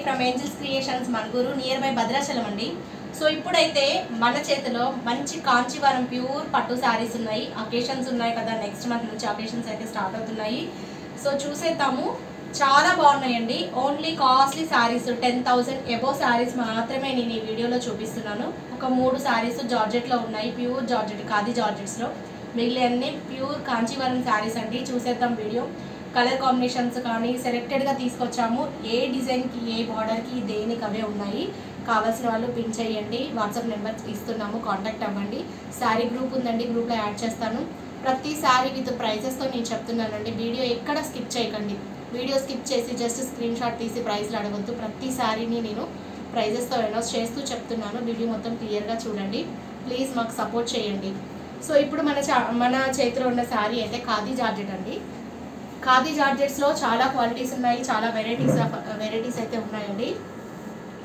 From angels creations Manuguru near by Bhadrachalam అండి. So ఇప్పుడైతే మన చేతిలో మంచి కాంచీవరం ప్యూర్ పట్టు శారీస్ ఉన్నాయి. అకేషన్స్ ఉన్నాయి కదా, నెక్స్ట్ మంత్ నుంచి అకేషన్స్ అయితే స్టార్ట్ అవుతున్నాయి. సో చూసేద్దాము, చాలా బాగున్నాయండి. Only costly saris 10,000 above saris మాత్రమే నేను ఈ వీడియోలో చూపిస్తున్నాను. ఒక 3 శారీస్ జార్జెట్లో ఉన్నాయి, ప్యూర్ జార్జెట్ ఖాదీ జార్జెట్స్లో. మిగిలిన అన్ని ప్యూర్ కాంచీవరం శారీస్ అండి. చూసేద్దాం వీడియో. కలర్ కాంబినేషన్స్ కానీ సెలెక్టెడ్గా తీసుకొచ్చాము. ఏ డిజైన్కి ఏ బార్డర్కి దేనికి అవే ఉన్నాయి. కావాల్సిన వాళ్ళు పిన్ చేయండి, వాట్సాప్ నెంబర్ ఇస్తున్నాము, కాంటాక్ట్ అవ్వండి. శారీ గ్రూప్ ఉందండి, గ్రూప్లో యాడ్ చేస్తాను. ప్రతి శారీ విత్ ప్రైజెస్తో నేను చెప్తున్నానండి. వీడియో ఎక్కడ స్కిప్ చేయకండి. వీడియో స్కిప్ చేసి జస్ట్ స్క్రీన్ షాట్ తీసి ప్రైస్లు అడగొద్దు. ప్రతి శారీని నేను ప్రైజెస్తో అనౌన్స్ చేస్తూ చెప్తున్నాను. వీడియో మొత్తం క్లియర్గా చూడండి ప్లీజ్, మాకు సపోర్ట్ చేయండి. సో ఇప్పుడు మన చేతిలో ఉన్న శారీ అయితే ఖాదీ జార్జెట్ అండి. ఖాదీ జార్జెట్స్లో చాలా క్వాలిటీస్ ఉన్నాయి, చాలా వెరైటీస్ అయితే ఉన్నాయండి.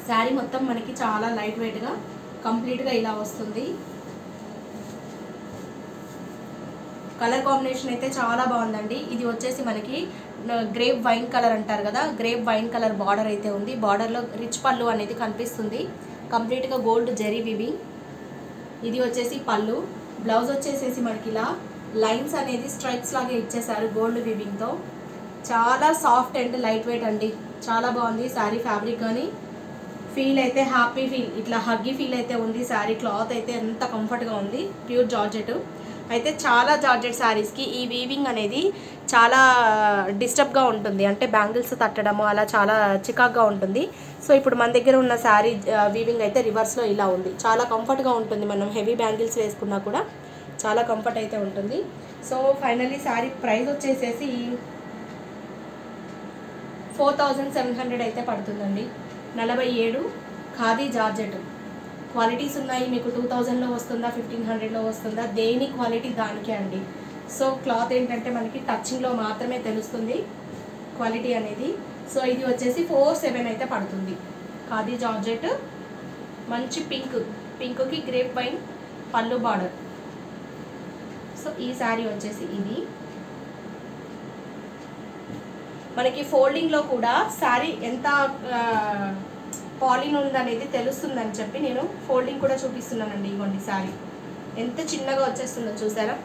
శారీ మొత్తం మనకి చాలా లైట్ వెయిట్గా కంప్లీట్గా ఇలా వస్తుంది. కలర్ కాంబినేషన్ అయితే చాలా బాగుందండి. ఇది వచ్చేసి మనకి గ్రేప్ వైన్ కలర్ అంటారు కదా, గ్రేప్ వైన్ కలర్ బార్డర్ అయితే ఉంది. బార్డర్లో రిచ్ పళ్ళు అనేది కనిపిస్తుంది, కంప్లీట్గా గోల్డ్ జెరీ వివింగ్. ఇది వచ్చేసి పళ్ళు. బ్లౌజ్ వచ్చేసేసి మనకి ఇలా లైన్స్ అనేది స్ట్రైప్స్ లాగా ఇచ్చేసారు గోల్డ్ వివింగ్తో. చాలా సాఫ్ట్ అండ్ లైట్ వెయిట్ అండి, చాలా బాగుంది. శారీ ఫ్యాబ్రిక్ కానీ ఫీల్ అయితే హ్యాపీ ఫీల్, ఇట్లా హగ్గీ ఫీల్ అయితే ఉంది. శారీ క్లాత్ అయితే ఎంత కంఫర్ట్గా ఉంది, ప్యూర్ జార్జెట్. అయితే చాలా జార్జెట్ శారీస్కి ఈ వీవింగ్ అనేది చాలా డిస్టర్బ్గా ఉంటుంది, అంటే బ్యాంగిల్స్ తట్టడము అలా చాలా చికాక్గా ఉంటుంది. సో ఇప్పుడు మన దగ్గర ఉన్న శారీ వీవింగ్ అయితే రివర్స్లో ఇలా ఉంది, చాలా కంఫర్ట్గా ఉంటుంది. మనం హెవీ బ్యాంగిల్స్ వేసుకున్నా కూడా చాలా కంఫర్ట్ అయితే ఉంటుంది. సో ఫైనల్లీ శారీ ప్రైస్ వచ్చేసేసి 4,700 అయితే పడుతుందండి. 47 ఖాదీ జార్జెట్. క్వాలిటీస్ ఉన్నాయి, మీకు 2,000లో వస్తుందా 1,500లో వస్తుందా, దేని క్వాలిటీ దానికే అండి. సో క్లాత్ ఏంటంటే మనకి టచింగ్లో మాత్రమే తెలుస్తుంది క్వాలిటీ అనేది. సో ఇది వచ్చేసి 4,700 అయితే పడుతుంది. ఖాదీ జార్జెట్, మంచి పింక్కి గ్రేప్ వైన్ పళ్ళు బార్డర్. సో ఈ శారీ వచ్చేసి ఇది మనకి ఫోల్డింగ్లో కూడా శారీ ఎంత పాలిన్ ఉందనేది తెలుస్తుందని చెప్పి నేను ఫోల్డింగ్ కూడా చూపిస్తున్నానండి. ఇవ్వండి శారీ ఎంత చిన్నగా వచ్చేస్తుందో చూసారా,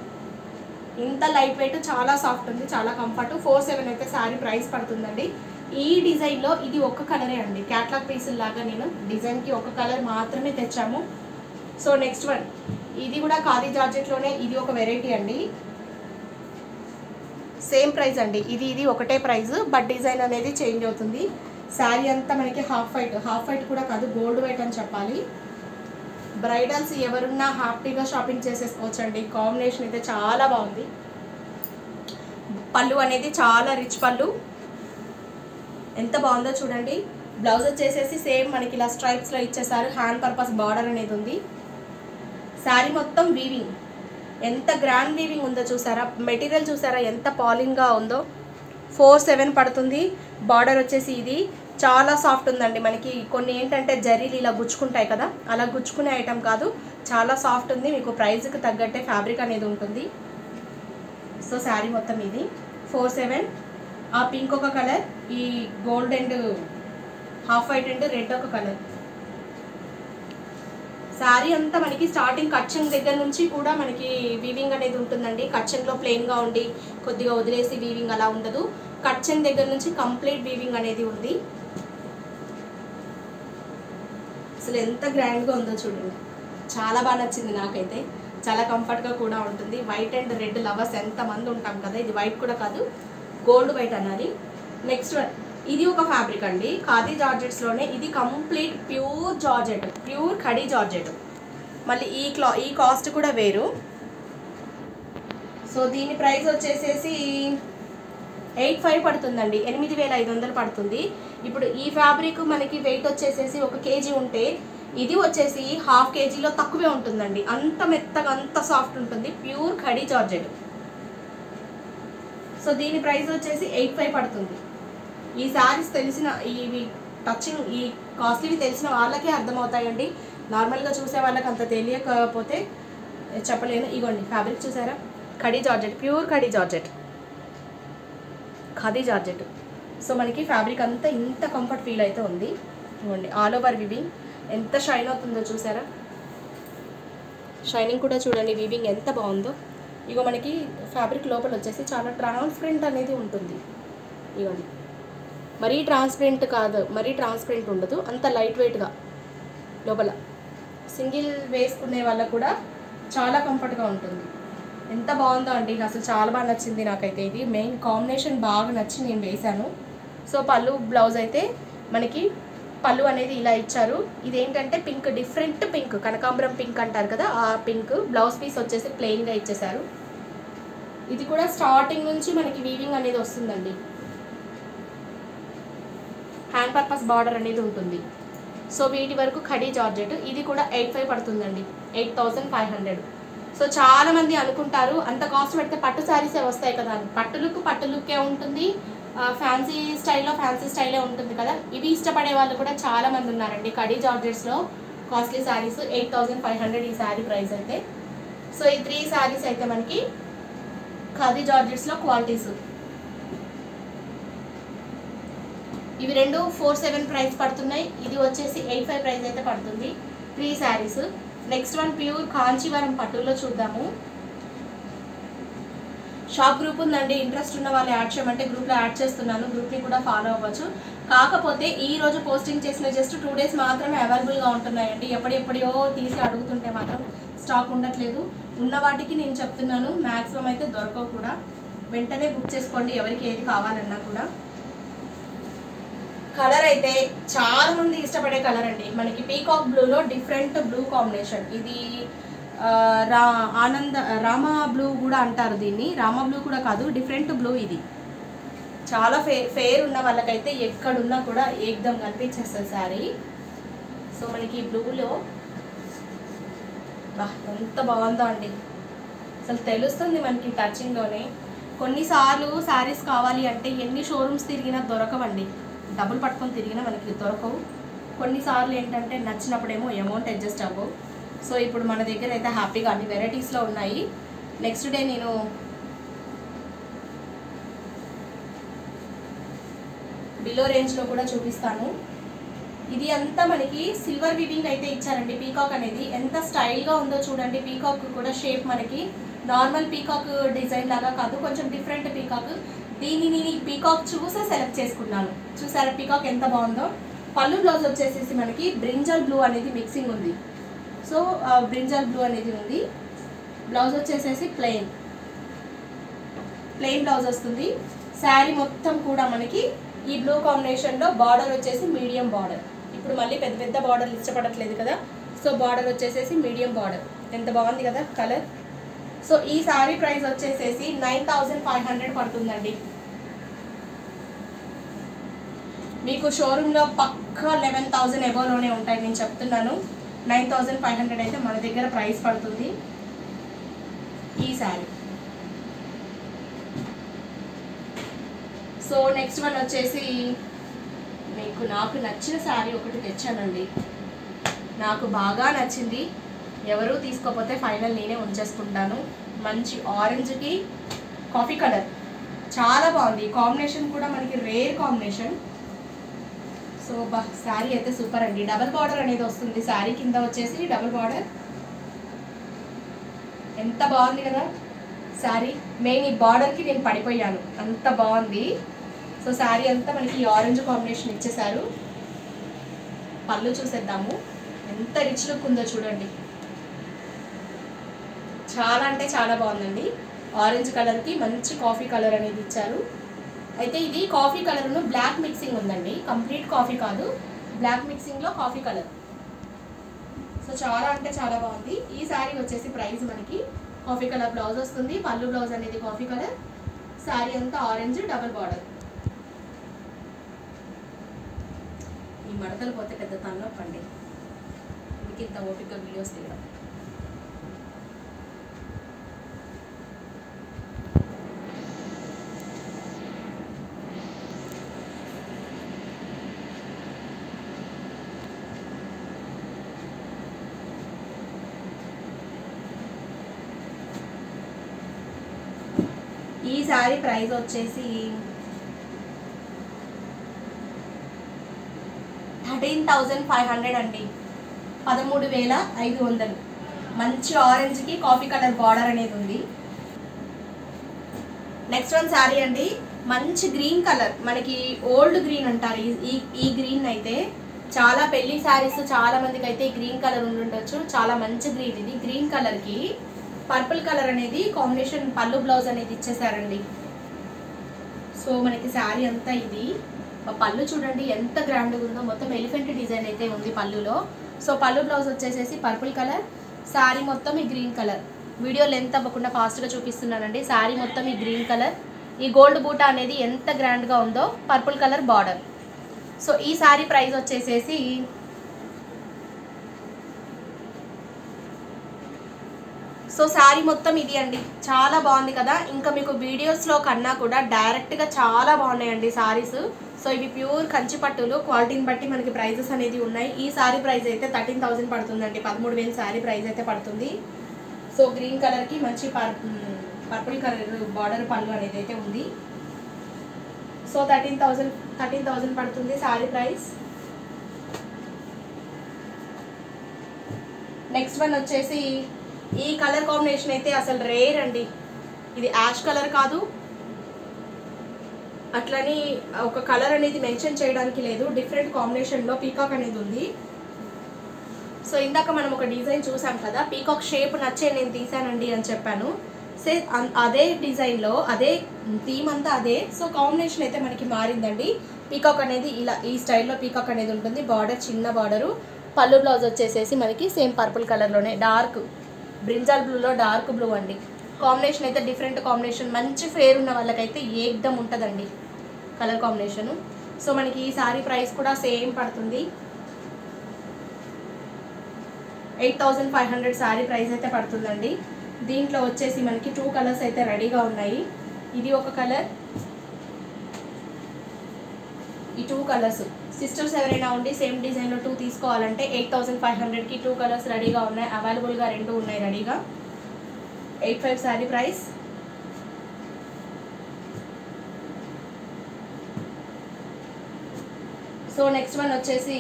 ఇంత లైట్ వెయిట్, చాలా సాఫ్ట్ ఉంది, చాలా కంఫర్ట్. 4,700 అయితే శారీ ప్రైస్ పడుతుందండి. ఈ డిజైన్లో ఇది ఒక కలరే అండి, క్యాట్లాగ్ పీసులు లాగా నేను డిజైన్కి ఒక కలర్ మాత్రమే తెచ్చాము. సో నెక్స్ట్ వన్, ఇది కూడా ఖాదీ జార్జెట్లోనే, ఇది ఒక వెరైటీ అండి. సేమ్ ప్రైస్ అండి, ఇది ఒకటే ప్రైస్, బట్ డిజైన్ అనేది చేంజ్ అవుతుంది. శారీ అంతా మనకి హాఫ్ వైట్ కూడా కాదు, గోల్డ్ వైట్ అని చెప్పాలి. బ్రైడల్స్ ఎవరున్నా హ్యాపీగా షాపింగ్ చేసేసుకోవచ్చండి. కాంబినేషన్ అయితే చాలా బాగుంది. పళ్ళు అనేది చాలా రిచ్ పళ్ళు, ఎంత బాగుందో చూడండి. బ్లౌజ్ వచ్చేసేసి సేమ్ మనకి ఇలా స్ట్రైప్స్లో ఇచ్చేసారు, హ్యాండ్ పర్పస్ బార్డర్ అనేది ఉంది. శారీ మొత్తం వీవింగ్, ఎంత గ్రాండ్ వీవింగ్ ఉందో చూసారా, మెటీరియల్ చూసారా ఎంత పాలింగ్గా ఉందో. 4,700 పడుతుంది. బార్డర్ వచ్చేసి ఇది చాలా సాఫ్ట్ ఉందండి. మనకి కొన్ని ఏంటంటే జరీలు ఇలా గుచ్చుకుంటాయి కదా, అలా గుచ్చుకునే ఐటమ్ కాదు, చాలా సాఫ్ట్ ఉంది. మీకు ప్రైస్కి తగ్గట్టే ఫ్యాబ్రిక్ అనేది ఉంటుంది. సో శారీ మొత్తం ఇది 4,700. ఆ పింక్ ఒక కలర్, ఈ gold and half white and red ఒక కలర్. శారీ అంతా మనకి స్టార్టింగ్ కచ్చన్ దగ్గర నుంచి కూడా మనకి వీవింగ్ అనేది ఉంటుందండి. కచ్చన్లో ప్లెయిన్గా ఉండి కొద్దిగా వదిలేసి వీవింగ్ అలా ఉండదు, కచ్చన్ దగ్గర నుంచి కంప్లీట్ వీవింగ్ అనేది ఉంది. అసలు ఎంత గ్రాండ్గా ఉందో చూడండి, చాలా బాగా నచ్చింది నాకైతే. చాలా కంఫర్ట్గా కూడా ఉంటుంది. వైట్ అండ్ రెడ్ లవర్స్ ఎంతమంది ఉంటాం కదా, ఇది వైట్ కూడా కాదు, గోల్డ్ వైట్ అన్నది. నెక్స్ట్ వన్, ఇది ఒక ఫ్యాబ్రిక్ అండి ఖాదీ జార్జెట్స్లోనే. ఇది complete pure georgette, pure khadi georgette. మళ్ళీ ఈ కాస్ట్ కూడా వేరు. సో దీని ప్రైస్ వచ్చేసేసి 8,500 పడుతుందండి, 8,500 పడుతుంది. ఇప్పుడు ఈ ఫ్యాబ్రిక్ మనకి వెయిట్ వచ్చేసేసి 1 kg ఉంటే, ఇది వచ్చేసి ½ kgలో తక్కువే ఉంటుందండి. అంత మెత్తగా అంత సాఫ్ట్ ఉంటుంది, ప్యూర్ ఖడీ జార్జెట్. సో దీని ప్రైస్ వచ్చేసి 8,500 పడుతుంది. ఈ శారీస్ తెలిసిన, ఇవి టచింగ్, ఈ కాస్ట్లీవి తెలిసిన వాళ్ళకే అర్థమవుతాయండి. నార్మల్గా చూసే వాళ్ళకి అంత తెలియకపోతే చెప్పలేను. ఇగోండి ఫ్యాబ్రిక్ చూసారా, khadi georgette, pure khadi georgette, khadi georgette. So మనకి ఫ్యాబ్రిక్ అంతా ఇంత కంఫర్ట్ ఫీల్ అయితే ఉంది. చూడండి ఆల్ ఓవర్ వివింగ్ ఎంత షైన్ అవుతుందో చూసారా, షైనింగ్ కూడా చూడండి, వీవింగ్ ఎంత బాగుందో. ఇగో మనకి ఫ్యాబ్రిక్ లోపల వచ్చేసి చాలా ట్రాన్స్పరెంట్ అనేది ఉంటుంది. ఇగోండి మరీ ట్రాన్స్పరెంట్ కాదు, మరీ ట్రాన్స్పరెంట్ ఉండదు, అంత లైట్ వెయిట్గా లోపల సింగిల్ వేసుకునే వాళ్ళకు కూడా చాలా కంఫర్ట్గా ఉంటుంది. ఎంత బాగుందో అండి, అసలు చాలా బాగా నచ్చింది నాకైతే. ఇది మెయిన్ కాంబినేషన్ బాగా నచ్చి నేను వేశాను. సో పళ్ళు బ్లౌజ్ అయితే మనకి పళ్ళు అనేది ఇలా ఇచ్చారు. ఇదేంటంటే పింక్, డిఫరెంట్ పింక్, కనకాంబరం పింక్ అంటారు కదా, ఆ పింక్. బ్లౌజ్ పీస్ వచ్చేసి ప్లెయిన్గా ఇచ్చేసారు. ఇది కూడా స్టార్టింగ్ నుంచి మనకి వీవింగ్ అనేది వస్తుందండి, హ్యాండ్ పర్పస్ బార్డర్ అనేది ఉంటుంది. సో వీటి వరకు ఖడీ జార్జెట్. ఇది కూడా 85 పడుతుందండి, 8500. సో చాలామంది అనుకుంటారు అంత కాస్ట్ పెడితే పట్టు శారీసే వస్తాయి కదా అని. పట్టు లుక్కే ఉంటుంది, ఫ్యాన్సీ స్టైలే ఉంటుంది కదా. ఇవి ఇష్టపడే వాళ్ళు కూడా చాలామంది ఉన్నారండి. ఖడీ జార్జెట్స్లో కాస్ట్లీ శారీస్ 8500 ఈ శారీ ప్రైస్ అయితే. సో ఈ 3 శారీస్ అయితే మనకి ఖడీ జార్జెట్స్లో క్వాలిటీస్. ఇవి రెండు 47 ప్రైస్ పడుతున్నాయి. ఇది వచ్చేసి 85 ప్రైస్ అయితే పడుతుంది 3 saris. Next one pure Kanjeevaram పట్టులో చూద్దాము. షాప్ గ్రూప్ ఉందండి, ఇంట్రెస్ట్ ఉన్న వాళ్ళు యాడ్ చేయమంటే గ్రూప్లో యాడ్ చేస్తున్నాను, గ్రూప్ని కూడా ఫాలో అవ్వచ్చు. కాకపోతే ఈ రోజు పోస్టింగ్ చేసిన జస్ట్ 2 డేస్ మాత్రమే అవైలబుల్గా ఉంటున్నాయండి. ఎప్పుడెప్పుడో తీసి అడుగుతుంటే మాత్రం స్టాక్ ఉండట్లేదు. ఉన్న వాటికి నేను చెప్తున్నాను, మ్యాక్సిమం అయితే దొరకవు కూడా. వెంటనే బుక్ చేసుకోండి ఎవరికి ఏది కావాలన్నా కూడా. కలర్ అయితే చాలా మంది ఇష్టపడే కలర్ అండి. మనకి పీకాక్ బ్లూలో డిఫరెంట్ బ్లూ కాంబినేషన్. ఇది రామా బ్లూ కూడా అంటారు దీన్ని. రామా బ్లూ కూడా కాదు, డిఫరెంట్ బ్లూ. ఇది చాలా ఫేర్ ఉన్న వాళ్ళకైతే ఎక్కడున్నా కూడా ఏకదం కనిపించేస్తుంది శారీ. సో మనకి బ్లూలో ఎంత బాగుందో అండి, అసలు తెలుస్తుంది మనకి టచింగ్లోనే. కొన్నిసార్లు శారీస్ కావాలి అంటే ఎన్ని షోరూమ్స్ తిరిగినా దొరకవండి, డబ్బులు పట్టుకొని తిరిగినా మనకి దొరకవు. కొన్నిసార్లు ఏంటంటే నచ్చినప్పుడేమో అమౌంట్ అడ్జస్ట్ అవ్వవు. సో ఇప్పుడు మన దగ్గర అయితే హ్యాపీగా అన్ని వెరైటీస్లో ఉన్నాయి. నెక్స్ట్ డే నేను బిలో రేంజ్లో కూడా చూపిస్తాను. ఇది అంతా మనకి సిల్వర్ వివింగ్ అయితే ఇచ్చారండి. పీకాక్ అనేది ఎంత స్టైల్గా ఉందో చూడండి. పీకాక్ కూడా షేప్ మనకి నార్మల్ పీకాక్ డిజైన్ లాగా కాదు, కొంచెం డిఫరెంట్ పీకాక్. దీన్ని నేను ఈ పీకాక్ చూసే సెలెక్ట్ చేసుకున్నాను. చూసారా పీకాక్ ఎంత బాగుందో. పళ్ళు బ్లౌజ్ వచ్చేసేసి మనకి బ్రింజల్ బ్లూ అనేది మిక్సింగ్ ఉంది. సో బ్రింజల్ బ్లూ అనేది ఉంది. బ్లౌజ్ వచ్చేసేసి ప్లెయిన్ బ్లౌజ్ వస్తుంది. శారీ మొత్తం కూడా మనకి ఈ బ్లూ కాంబినేషన్లో బార్డర్ వచ్చేసి మీడియం బార్డర్. ఇప్పుడు మళ్ళీ పెద్ద పెద్ద బార్డర్లు ఇష్టపడట్లేదు కదా, సో బార్డర్ వచ్చేసేసి మీడియం బార్డర్. ఎంత బాగుంది కదా కలర్. సో ఈ శారీ ప్రైస్ వచ్చేసేసి 9500 పడుతుందండి. మీకు షోరూంలో పక్కా 11,000 ఎబోలోనే ఉంటాయి, నేను చెప్తున్నాను. 9500 అయితే మన దగ్గర ప్రైస్ పడుతుంది ఈ శారీ. సో నెక్స్ట్ వన్ వచ్చేసి నాకు నచ్చిన శారీ ఒకటి తెచ్చానండి. నాకు బాగా నచ్చింది, ఎవరు తీసుకోకపోతే ఫైనల్ నేనే ఉంచేసుకుంటాను. మంచి ఆరెంజ్కి కాఫీ కలర్, చాలా బాగుంది. కాంబినేషన్ కూడా మనకి రేర్ కాంబినేషన్. సో శారీ అయితే సూపర్ అండి. డబల్ బార్డర్ అనేది వస్తుంది శారీ కింద వచ్చేసి, డబల్ బార్డర్. ఎంత బాగుంది కదా శారీ. మెయిన్ ఈ బార్డర్కి నేను పడిపోయాను, అంత బాగుంది. సో శారీ అంతా మనకి ఆరెంజ్ కాంబినేషన్ ఇచ్చేసారు. పళ్ళు చూసేద్దాము, ఎంత రిచ్ లుక్ ఉందో చూడండి. చాలా అంటే చాలా బాగుందండి. ఆరెంజ్ కలర్కి మంచి కాఫీ కలర్ అనేది ఇచ్చారు. అయితే ఇది కాఫీ కలర్ను బ్లాక్ మిక్సింగ్ ఉందండి, కంప్లీట్ కాఫీ కాదు, బ్లాక్ మిక్సింగ్లో కాఫీ కలర్. సో చాలా అంటే చాలా బాగుంది. ఈ శారీ వచ్చేసి ప్రైస్ మనకి కాఫీ కలర్ బ్లౌజ్ వస్తుంది. పళ్ళు బ్లౌజ్ అనేది కాఫీ కలర్, శారీ అంతా ఆరెంజ్, డబల్ బార్డర్. ఈ మడతలు పోతే పెద్ద తలనొప్పండి, ఇది ఇంత ఓపిక వీడియోస్ తీయడం. ఈ శారీ ప్రైస్ వచ్చేసి 13,500 అండి, 13,500. మంచి ఆరెంజ్కి కాఫీ కలర్ బార్డర్ అనేది ఉంది. నెక్స్ట్ వన్ శారీ అండి, మంచి గ్రీన్ కలర్, మనకి ఓల్డ్ గ్రీన్ అంటారు ఈ గ్రీన్ అయితే. చాలా పెళ్లి శారీస్ చాలా మందికి అయితే ఈ గ్రీన్ కలర్ ఉండుండొచ్చు. చాలా మంచి గ్రీన్ ఇది. గ్రీన్ కలర్కి పర్పుల్ కలర్ అనేది కాంబినేషన్ పళ్ళు బ్లౌజ్ అనేది ఇచ్చేసారండి. సో మనకి శారీ అంతా ఇది. పళ్ళు చూడండి ఎంత గ్రాండ్గా ఉందో, మొత్తం ఎలిఫెంట్ డిజైన్ అయితే ఉంది పళ్ళులో. సో పళ్ళు బ్లౌజ్ వచ్చేసేసి పర్పుల్ కలర్, శారీ మొత్తం ఈ గ్రీన్ కలర్. వీడియో లెంత్ అవ్వకుండా ఫాస్ట్గా చూపిస్తున్నానండి. శారీ మొత్తం ఈ గ్రీన్ కలర్, ఈ గోల్డ్ బూటా అనేది ఎంత గ్రాండ్గా ఉందో, పర్పుల్ కలర్ బార్డర్. సో ఈ శారీ ప్రైస్ వచ్చేసేసి శారీ మొత్తం ఇది అండి. చాలా బాగుంది కదా. ఇంకా మీకు వీడియోస్లో కన్నా కూడా డైరెక్ట్గా చాలా బాగున్నాయండి శారీస్. సో ఇవి ప్యూర్ కంచి పట్టులు, క్వాలిటీని బట్టి మనకి ప్రైజెస్ అనేది ఉన్నాయి. ఈ శారీ ప్రైస్ అయితే 13,000 పడుతుందండి, 13,000 శారీ ప్రైస్ అయితే పడుతుంది. సో గ్రీన్ కలర్కి మంచి పర్పుల్ కలర్ బార్డర్ పళ్ళు అనేది అయితే ఉంది. సో 13,000 పడుతుంది శారీ ప్రైస్. నెక్స్ట్ వన్ వచ్చేసి ఈ కలర్ కాంబినేషన్ అయితే అసలు రేర్ అండి. ఇది యాష్ కలర్ కాదు, అట్లని ఒక కలర్ అనేది మెన్షన్ చేయడానికి లేదు. డిఫరెంట్ కాంబినేషన్లో పీకాక్ అనేది ఉంది. సో ఇందాక మనం ఒక డిజైన్ చూసాం కదా, పీకాక్ షేప్ నచ్చే నేను తీసానండి అని చెప్పాను. అదే డిజైన్లో అదే థీమ్ అంతా అదే. సో కాంబినేషన్ అయితే మనకి మారిందండి. పీకాక్ అనేది ఇలా ఈ స్టైల్లో పీకాక్ అనేది ఉంటుంది. బార్డర్ చిన్న బార్డరు, పళ్ళు బ్లౌజ్ వచ్చేసేసి మనకి సేమ్ పర్పుల్ కలర్లోనే డార్క్ బ్రింజాల్ బ్లూలో డార్క్ బ్లూ అండి. కాంబినేషన్ అయితే డిఫరెంట్ కాంబినేషన్, మంచి ఫేర్ ఉన్న వాళ్ళకైతే ఏకదం ఉంటుందండి కలర్ కాంబినేషను. సో మనకి ఈ శారీ ప్రైస్ కూడా సేమ్ పడుతుంది, 8,500 శారీ ప్రైస్ అయితే పడుతుందండి. దీంట్లో వచ్చేసి మనకి 2 కలర్స్ అయితే రెడీగా ఉన్నాయి. ఇది ఒక కలర్, ఈ 2 కలర్స్. సిస్టర్స్ ఎవరైనా ఉండి సేమ్ డిజైన్లో 2 తీసుకోవాలంటే 8,500కి 2 కలర్స్ రెడీగా ఉన్నాయి. అవైలబుల్గా 2 ఉన్నాయి రెడీగా. 85 sari price. So next one వచ్చేసి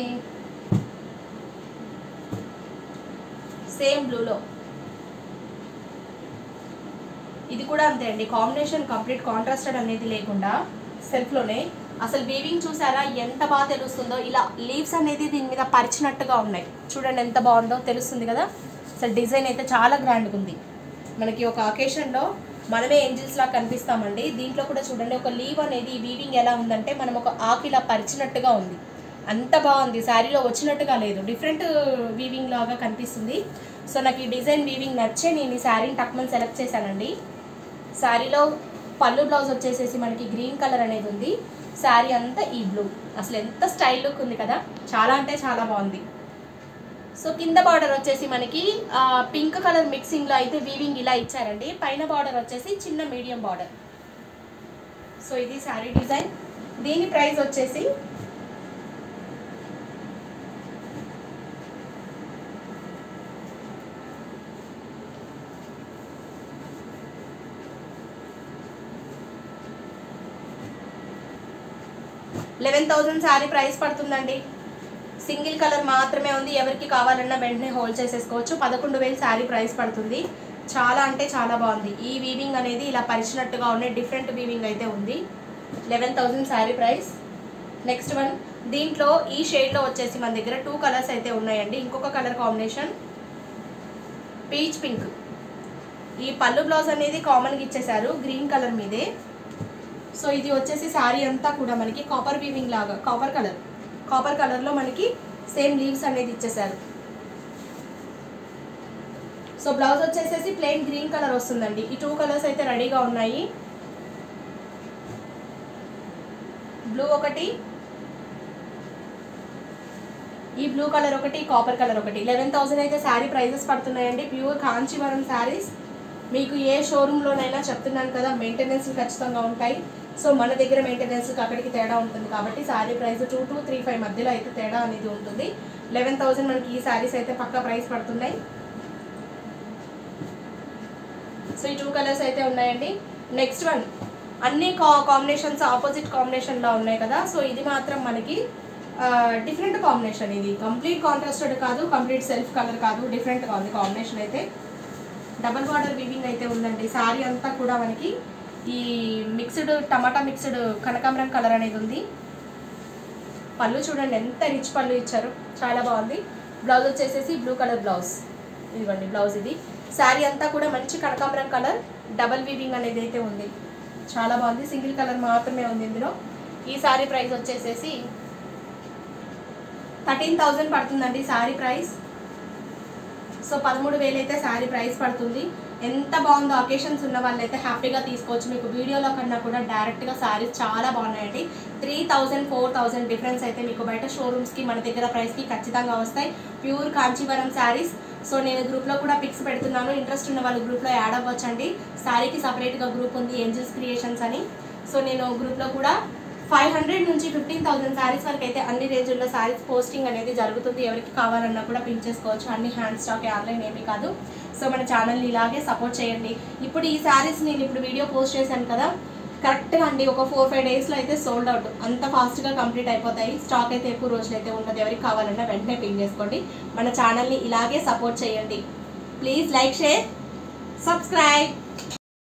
సేమ్ బ్లూలో, ఇది కూడా అంతే అండి. కాంబినేషన్ కంప్లీట్ కాంట్రాస్టెడ్ అనేది లేకుండా సెల్ఫ్లోనే. అసలు వీవింగ్ చూసారా ఎంత బాగా తెలుస్తుందో. ఇలా లీవ్స్ అనేది దీని మీద పరిచినట్టుగా ఉన్నాయి. చూడండి ఎంత బాగుందో, తెలుస్తుంది కదా. అసలు డిజైన్ అయితే చాలా గ్రాండ్గా ఉంది. మనకి ఒక అకేషన్లో మనమే ఏంజిల్స్ లాగా కనిపిస్తామండి. దీంట్లో కూడా చూడండి ఒక లీవ్ అనేది వీవింగ్ ఎలా ఉందంటే మనం ఒక ఆకిలా పరిచినట్టుగా ఉంది. అంత బాగుంది. శారీలో వచ్చినట్టుగా లేదు, డిఫరెంట్ వీవింగ్ లాగా కనిపిస్తుంది. సో నాకు ఈ డిజైన్ వీవింగ్ నచ్చే నేను ఈ శారీని టక్మని సెలెక్ట్ చేశానండి. శారీలో పళ్ళు బ్లౌజ్ వచ్చేసేసి మనకి గ్రీన్ కలర్ అనేది ఉంది. శారీ అంతా ఈ బ్లూ. అసలు ఎంత స్టైల్ లుక్ ఉంది కదా, చాలా అంటే చాలా బాగుంది. సో కింద బార్డర్ వచ్చేసి మనకి పింక్ కలర్ మిక్సింగ్లో అయితే వీవింగ్ ఇలా ఇచ్చారండి. పైన బార్డర్ వచ్చేసి చిన్న మీడియం బార్డర్. సో ఇది శారీ డిజైన్. దీని ప్రైస్ వచ్చేసి 11,000 శారీ ప్రైస్ పడుతుందండి. సింగిల్ కలర్ మాత్రమే ఉంది. ఎవరికి కావాలన్నా వెంటనే హోల్డ్ చేసేసుకోవచ్చు. 11,000 శారీ ప్రైస్ పడుతుంది. చాలా అంటే చాలా బాగుంది. ఈ వీవింగ్ అనేది ఇలా పరిచినట్టుగా ఉన్నాయి. డిఫరెంట్ వీవింగ్ అయితే ఉంది. 11,000 శారీ ప్రైస్. నెక్స్ట్ వన్, దీంట్లో ఈ షేడ్లో వచ్చేసి మన దగ్గర 2 కలర్స్ అయితే ఉన్నాయండి. ఇంకొక కలర్ కాంబినేషన్ పీచ్ పింక్. ఈ పళ్ళు బ్లౌజ్ అనేది కామన్గా ఇచ్చేసారు గ్రీన్ కలర్ మీదే. సో ఇది వచ్చేసి శారీ అంతా కూడా మనకి కాపర్ వీవింగ్ లాగా కాపర్ కలర్లో మనకి సేమ్ లీవ్స్ అనేది ఇచ్చేసారు. సో బ్లౌజ్ వచ్చేసేసి ప్లెయిన్ గ్రీన్ కలర్ వస్తుందండి. ఈ 2 కలర్స్ అయితే రెడీగా ఉన్నాయి. బ్లూ ఒకటి, ఈ బ్లూ కలర్ ఒకటి, కాపర్ కలర్ ఒకటి. 11,000 అయితే శారీ ప్రైజెస్ పడుతున్నాయండి. ప్యూర్ కాంచీవరం శారీస్. మీకు ఏ షోరూంలోనైనా చెప్తున్నాను కదా, మెయింటెనెన్స్ ఖచ్చితంగా ఉంటాయి. సో మన దగ్గర మెయింటెనెన్స్కి అక్కడికి తేడా ఉంటుంది కాబట్టి శారీ ప్రైస్ 2 to 3,500 మధ్యలో అయితే తేడా అనేది ఉంటుంది. 11,000 మనకి ఈ శారీస్ అయితే పక్కా ప్రైస్ పడుతున్నాయి. సో ఈ 2 కలర్స్ అయితే ఉన్నాయండి. నెక్స్ట్ వన్, అన్ని కాంబినేషన్స్ ఆపోజిట్ కాంబినేషన్లో ఉన్నాయి కదా. సో ఇది మాత్రం మనకి డిఫరెంట్ కాంబినేషన్. ఇది కంప్లీట్ కాంట్రాస్టెడ్ కాదు, కంప్లీట్ సెల్ఫ్ కలర్ కాదు, డిఫరెంట్గా ఉంది కాంబినేషన్ అయితే. డబల్ బార్డర్ వీవింగ్ అయితే ఉందండి. శారీ అంతా కూడా మనకి ఈ మిక్స్డ్ టమాటా మిక్స్డ్ కనకాంబరం కలర్ అనేది ఉంది. పళ్ళు చూడండి ఎంత రిచ్ పళ్ళు ఇచ్చారు, చాలా బాగుంది. బ్లౌజ్ వచ్చేసేసి బ్లూ కలర్ బ్లౌజ్, ఇదిగోండి బ్లౌజ్ ఇది. శారీ అంతా కూడా మంచి కనకాంబరం కలర్ డబల్ వీవింగ్ అనేది అయితే ఉంది, చాలా బాగుంది. సింగిల్ కలర్ మాత్రమే ఉంది ఇందులో. ఈ శారీ ప్రైస్ వచ్చేసేసి 13,000 పడుతుందండి శారీ ప్రైస్. సో 13,000 అయితే శారీ ప్రైస్ పడుతుంది. ఎంత బాగుందో, అకేషన్స్ ఉన్న వాళ్ళు అయితే హ్యాపీగా తీసుకోవచ్చు. మీకు వీడియోలో కన్నా కూడా డైరెక్ట్గా శారీస్ చాలా బాగున్నాయండి. 3,000 4,000 డిఫరెన్స్ అయితే మీకు బయట షోరూమ్స్కి మన దగ్గర ప్రైస్కి ఖచ్చితంగా వస్తాయి. ప్యూర్ కాంచీవరం శారీస్. సో నేను గ్రూప్లో కూడా పిక్స్ పెడుతున్నాను, ఇంట్రెస్ట్ ఉన్న వాళ్ళు గ్రూప్లో యాడ్ అవ్వచ్చండి. శారీకి సపరేట్గా గ్రూప్ ఉంది, ఏంజల్స్ క్రియేషన్స్ అని. సో నేను గ్రూప్లో కూడా 500 నుంచి 15,000 శారీస్ వరకు అయితే అన్ని రేంజ్లో శారీస్ పోస్టింగ్ అనేది జరుగుతుంది. ఎవరికి కావాలన్నా కూడా పిన్ చేసుకోవచ్చు. అన్ని హ్యాండ్ స్టాక్, ఆన్లైన్ ఏమీ కాదు. సో మన ఛానల్ని ఇలాగే సపోర్ట్ చేయండి. ఇప్పుడు ఈ శారీస్ నేను ఇప్పుడు వీడియో పోస్ట్ చేశాను కదా, కరెక్ట్గా అండి ఒక 4-5 డేస్లో అయితే సోల్డ్ అవుట్, అంత ఫాస్ట్గా కంప్లీట్ అయిపోతాయి. స్టాక్ అయితే ఎక్కువ రోజులు అయితే ఉండదు. ఎవరికి కావాలన్నా వెంటనే పిన్ చేసుకోండి. మన ఛానల్ని ఇలాగే సపోర్ట్ చేయండి. Please like, share, subscribe.